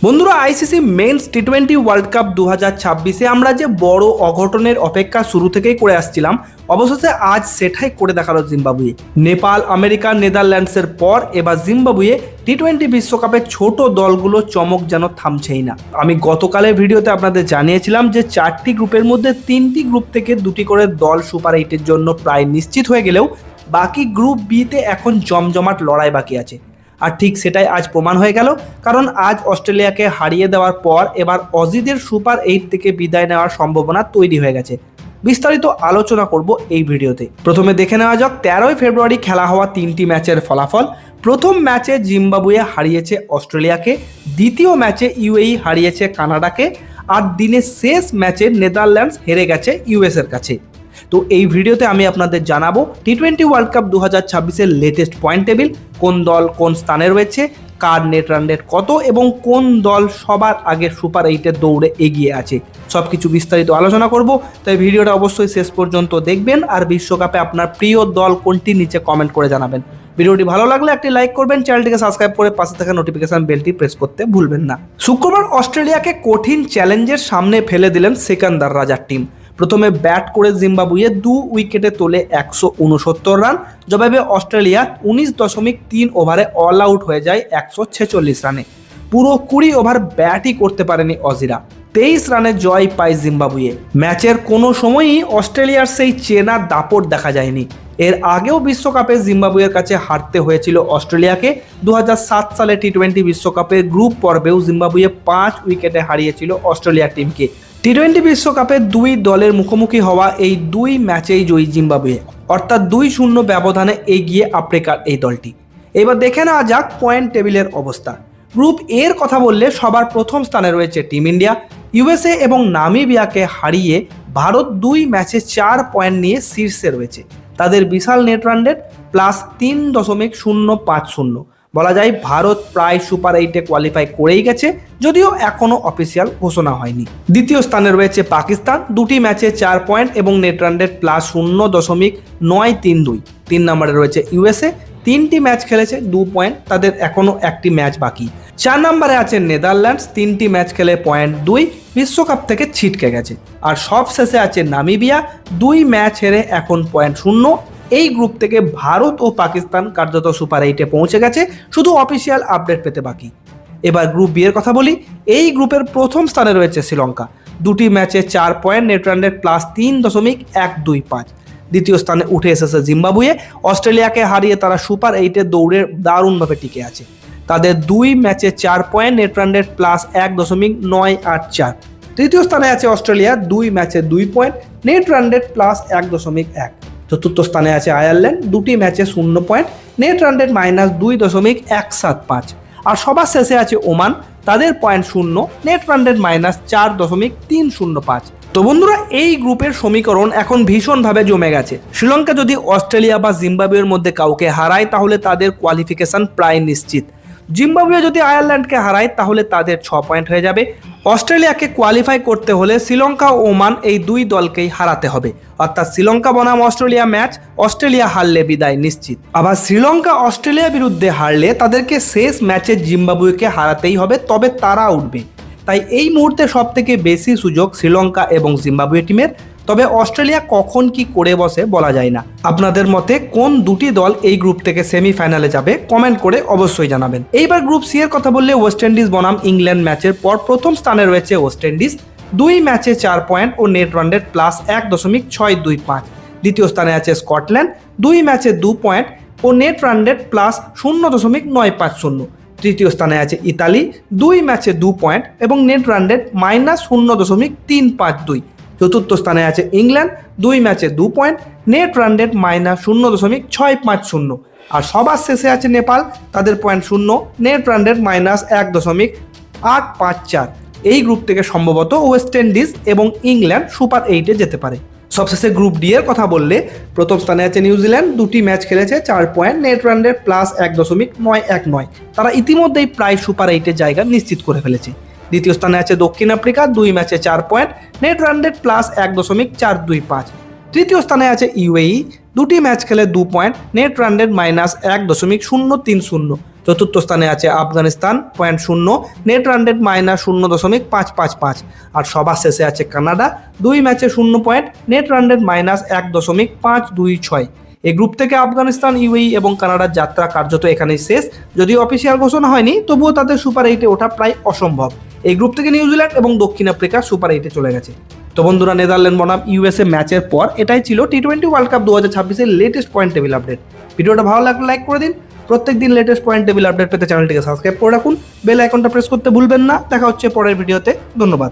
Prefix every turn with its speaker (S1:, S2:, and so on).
S1: বন্ধুরা, ICC men's টি20 world cup 2026-এ আমরা যে বড় অঘটনের অপেক্ষা শুরু থেকেই করে আসছিলাম, অবশেষে আজ সেটাই করে দেখালো জিম্বাবুয়ে। নেপাল, আমেরিকা, নেদারল্যান্ডসের পর এবার জিম্বাবুয়ে টি20 বিশ্বকাপের ছোট দলগুলো চমক যেন থামছেই না। আমি গতকালের ভিডিওতে আপনাদের জানিয়েছিলাম যে 4টি গ্রুপের মধ্যে 3টি গ্রুপ থেকে 2টি করে দল সুপার 8-এর জন্য প্রায় নিশ্চিত হয়ে গেলেও বাকি গ্রুপ বিতে এখন জমজমাট লড়াই বাকি আছে। আর ঠিক সেটাই আজ প্রমাণ হয়ে গেল, কারণ আজ অস্ট্রেলিয়াকে হারিয়ে দেওয়ার পর এবার অজিদের সুপার 8 থেকে বিদায় নেওয়ার সম্ভাবনা তৈরি হয়ে গেছে। বিস্তারিত আলোচনা করব এই ভিডিওতে। প্রথমে দেখে নেওয়া যাক 13ই ফেব্রুয়ারি খেলা হওয়া 3টি ম্যাচের ফলাফল। প্রথম ম্যাচে জিম্বাবুয়ে হারিয়েছে অস্ট্রেলিয়াকে, দ্বিতীয় ম্যাচে ইউএই হারিয়েছে কানাডাকে, আর দিনের শেষ ম্যাচে নেদারল্যান্ডস হেরে গেছে ইউএসের কাছে। তো এই ভিডিওতে আমি আপনাদের জানাবো টি20 ওয়ার্ল্ড কাপ 2026-এর লেটেস্ট পয়েন্ট টেবিল, কোন দল কোন স্থানে রয়েছে, কার নেট রান রেট কত এবং কোন দল সবার আগে সুপার 8-এর দৌড়ে এগিয়ে আছে, সব কিছু বিস্তারিত আলোচনা করব। তাই ভিডিওটা অবশ্যই শেষ পর্যন্ত দেখবেন, আর বিশ্বকাপে আপনার প্রিয় দল কোনটি নিচে কমেন্ট করে জানাবেন। ভিডিওটি ভালো লাগলে একটি লাইক করবেন, চ্যানেলটিকে সাবস্ক্রাইব করে পাশে থাকা নোটিফিকেশন বেলটি প্রেস করতে ভুলবেন না। শুক্রবার অস্ট্রেলিয়াকে কঠিন চ্যালেঞ্জের সামনে ফেলে দিলেন সিকান্দার রাজার টিম। প্রথমে ব্যাট করে জিম্বাবুয়ে 2 উইকেটে তোলে 169 রান, জবাবে অস্ট্রেলিয়া 19.3 ওভারে অল আউট হয়ে যায় 146 রানে। পুরো 20 ওভার ব্যাটই করতে পারেনি অজিরা, 23 রানে জয় পায় জিম্বাবুয়ে। ম্যাচের কোনো সময়ই অস্ট্রেলিয়ার সেই চেনা দাপট দেখা যায়নি। এর আগেও বিশ্বকাপে জিম্বাবুয়ের কাছে হারতে হয়েছিল অস্ট্রেলিয়াকে। 2007 সালে টি20 বিশ্বকাপের গ্রুপ পর্বেও জিম্বাবুয়ে 5 উইকেটে হারিয়েছিল অস্ট্রেলিয়ার টিমকে। টি20 বিশ্বকাপে দুই দলের মুখোমুখি হওয়া এই দুই ম্যাচেই জয়ী জিম্বাবুয়ে, অর্থাৎ 2-0 ব্যবধানে এগিয়ে আফ্রিকার এই দলটি। এবার দেখে নেওয়া যাক পয়েন্ট টেবিলের অবস্থা। গ্রুপ এর কথা বললে সবার প্রথম স্থানে রয়েছে টিম ইন্ডিয়া। ইউএসএ এবং নামিবিয়াকে হারিয়ে ভারত 2 ম্যাচে 4 পয়েন্ট নিয়ে শীর্ষে রয়েছে। তাদের বিশাল নেট রান রেট +3.050। বলা যায় ভারত প্রায় সুপার 8-এ কোয়ালিফাই করেই গেছে, যদিও এখনও অফিসিয়াল ঘোষণা হয়নি। দ্বিতীয় স্থানে রয়েছে পাকিস্তান, 2টি ম্যাচে 4 পয়েন্ট এবং নেট রান রেট +0.932। 3 নম্বরে রয়েছে ইউএসএ, 3টি ম্যাচ খেলেছে 2 পয়েন্ট, তাদের এখনও একটি ম্যাচ বাকি। 4 নম্বরে আছে নেদারল্যান্ডস, 3টি ম্যাচ খেলে 0.2, বিশ্বকাপ থেকে ছিটকে গেছে। আর সব শেষে আছে নামিবিয়া, 2 ম্যাচ হেরে এখন 0.0। এই গ্রুপ থেকে ভারত ও পাকিস্তান কার্যত সুপার 8-এ পৌঁছে গেছে, শুধু অফিসিয়াল আপডেট পেতে বাকি। এবার গ্রুপ বি এর কথা বলি। এই গ্রুপের প্রথম স্থানে রয়েছে শ্রীলঙ্কা, 2টি ম্যাচে 4 পয়েন্ট, নেট রান রেট +3.125। দ্বিতীয় স্থানে উঠে এসেছে জিম্বাবুয়ে, অস্ট্রেলিয়াকে হারিয়ে তারা সুপার 8-এর দৌড়ে দারুণভাবে টিকে আছে। তাদের 2 ম্যাচে 4 পয়েন্ট, নেট রান রেট +1.984। তৃতীয় স্থানে আছে অস্ট্রেলিয়া, 2 ম্যাচে 2 পয়েন্ট, নেট রান রেট +1.1। চতুর্থ স্থানে আছে আয়ারল্যান্ড, 2টি ম্যাচে 0 পয়েন্ট, নেট রান রেট -2.175। আর সবার শেষে আছে ওমান, তাদের 0.0, নেট রান রেট -4.305। তো বন্ধুরা, এই গ্রুপের সমীকরণ এখন ভীষণভাবে জমে গেছে। শ্রীলঙ্কা যদি অস্ট্রেলিয়া বা জিম্বাবুয়ের মধ্যে কাউকে হারায় তাহলে তাদের কোয়ালিফিকেশন প্রায় নিশ্চিত। জিম্বাবুয়ে যদি আয়ারল্যান্ডকে হারায় তাহলে তাদের 6 পয়েন্ট হয়ে যাবে। অস্ট্রেলিয়াকে কোয়ালিফাই করতে হলে শ্রীলঙ্কা ও ওমান এই দুই দলকেই হারাতে হবে, অর্থাৎ শ্রীলঙ্কা বনাম অস্ট্রেলিয়া ম্যাচ অস্ট্রেলিয়া হারলে বিদায় নিশ্চিত। আবার শ্রীলঙ্কা অস্ট্রেলিয়া বিরুদ্ধে হারলে তাদেরকে শেষ ম্যাচে জিম্বাবুয়েকে হারাতেই হবে, তবে তারা উঠবে। তাই এই মুহূর্তে সব থেকে বেশি সুযোগ শ্রীলঙ্কা এবং জিম্বাবুয়ে টিমের। তবে অস্ট্রেলিয়া কখন কি করে বসে বলা যায় না। আপনাদের মতে কোন দুটি দল এই গ্রুপ থেকে সেমিফাইনালে যাবে কমেন্ট করে অবশ্যই জানাবেন। এইবার গ্রুপ সি এর কথা বললে ওয়েস্ট ইন্ডিজ বনাম ইংল্যান্ড ম্যাচের পর প্রথম স্থানে রয়েছে ওয়েস্ট ইন্ডিজ, 2 ম্যাচে 4 পয়েন্ট ও নেট রান রেট +1.625। দ্বিতীয় স্থানে আছে স্কটল্যান্ড, 2 ম্যাচে 2 পয়েন্ট ও নেট রান রেট +0.950। তৃতীয় স্থানে আছে ইতালি, 2 ম্যাচে 2 পয়েন্ট এবং নেট রান রেট -0.352। চতুর্থ স্থানে আছে ইংল্যান্ড, 2 ম্যাচে 2 পয়েন্ট, নেট রান রেট -0.650। আর সবার শেষে আছে নেপাল, তাদের 0.0, নেট রান রেট -1.854। এই গ্রুপ থেকে সম্ভবত ওয়েস্ট ইন্ডিজ এবং ইংল্যান্ড সুপার 8-এ যেতে পারে। সবশেষে গ্রুপ ডি এর কথা বললে প্রথম স্থানে আছে নিউজিল্যান্ড, 2টি ম্যাচ খেলেছে 4 পয়েন্ট, নেট রান রেট +1.919। তারা ইতিমধ্যেই প্রায় সুপার 8-এর জায়গা নিশ্চিত করে ফেলেছে। দ্বিতীয় স্থানে আছে দক্ষিণ আফ্রিকা, 2 ম্যাচে 4 পয়েন্ট, নেট রান রেট +1.425। তৃতীয় স্থানে আছে ইউএই, 2টি ম্যাচ খেলে 2 পয়েন্ট, নেট রান রেট -1.030। চতুর্থ স্থানে আছে আফগানিস্তান 0.0, নেট রান রেট -0.555। আর সবার শেষে আছে কানাডা, 2 ম্যাচে 0 পয়েন্ট, নেট রান রেট -1.526। এই গ্রুপ থেকে আফগানিস্তান, ইউএই এবং কানাডার যাত্রা কার্যত এখানেই শেষ। যদিও অফিসিয়াল ঘোষণা হয়নি, তবুও তাদের সুপার 8-এ ওঠা প্রায় অসম্ভব। এই গ্রুপ থেকে নিউজিল্যান্ড এবং দক্ষিণ আফ্রিকা সুপার 8-এ চলে গেছে। তো বন্ধুরা, নেদারল্যান্ড বনাম ইউএসএ ম্যাচের পর এটাই ছিল টি20 ওয়ার্ল্ড কাপ 2026-এর লেটেস্ট পয়েন্ট টেবিল আপডেট। ভিডিওটা ভালো লাগলে লাইক করে দিন। প্রত্যেকদিন লেটেস্ট পয়েন্ট টেবিল আপডেট পেতে চ্যানেলটিকে সাবস্ক্রাইব করে রাখুন। বেল আইকনটা প্রেস করতে ভুলবেন না। দেখা হচ্ছে পরের ভিডিওতে। ধন্যবাদ।